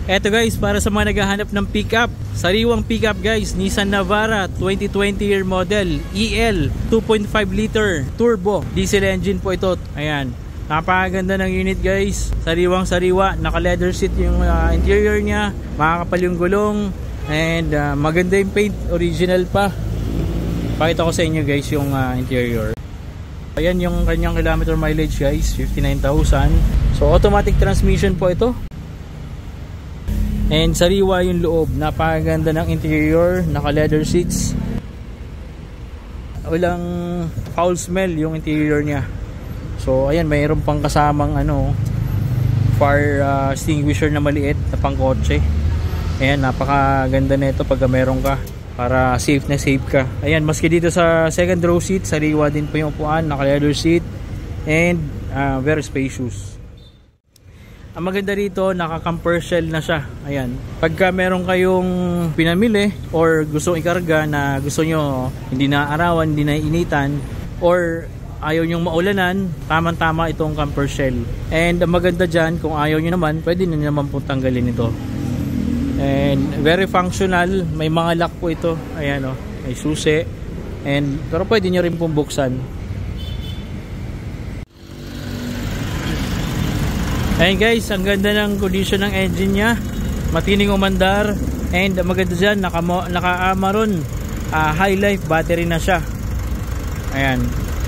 Eto guys, para sa mga naghahanap ng pickup, sariwang pickup guys, Nissan Navara 2020 year model, EL 2.5 liter turbo diesel engine po ito. Ayan, napakaganda ng unit guys, sariwang sariwa, naka leather seat yung interior nya, makakapal yung gulong, and maganda yung paint, original pa. Pakita ko sa inyo guys yung interior. Ayan yung kanyang kilometer mileage guys, 59,000. So automatic transmission po ito. And sariwa yung loob, napakaganda ng interior, naka leather seats. Walang foul smell yung interior niya. So ayan, mayroon pang kasamang fire extinguisher na maliit na pangkotse. Ayan, napakaganda nito pag meron ka, para safe na safe ka. Ayan, maski dito sa second row seat, sariwa din po yung upuan, naka leather seat, and very spacious. Ang maganda rito, naka-camper shell na siya. Ayan. Pagka meron kayong pinamili or gusto ikarga na gusto nyo hindi na arawan, hindi na initan, or ayaw nyong maulanan, tamang-tama itong camper shell. And ang maganda dyan, kung ayaw nyo naman, pwede nyo naman po tanggalin ito. And very functional. May mga lock po ito. Ayan o. May susi. Pero pwede nyo rin pong buksan. Ayan guys, ang ganda ng condition ng engine nya, matining umandar, and maganda dyan, naka-Amaron high life battery na siya. Ayan,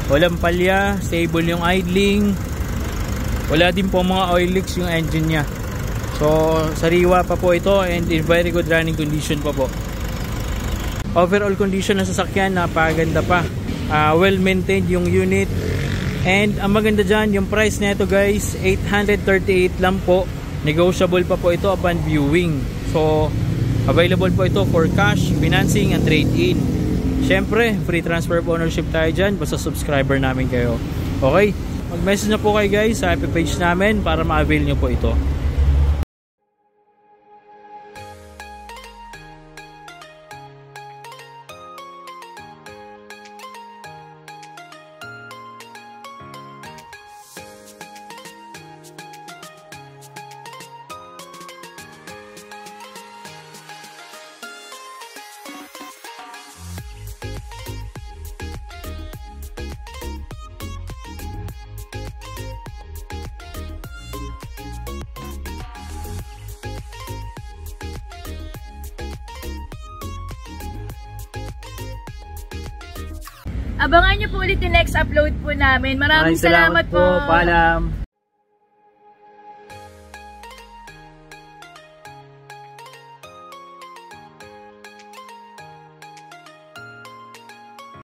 walang palya, stable yung idling, wala din po mga oil leaks yung engine nya. So sariwa pa po ito, and in very good running condition pa po. Overall condition ng sasakyan, napaganda pa, well maintained yung unit. And ang maganda dyan, yung price nito guys, 838 lang po. Negotiable pa po ito upon viewing. So available po ito for cash, financing, and trade-in. Syempre, free transfer of ownership tayo dyan, basta subscriber namin kayo. Okay, mag-message na po kayo guys sa FB page namin para ma-avail nyo po ito. Abangan nyo po ulit yung next upload po namin. Maraming salamat po. Paalam.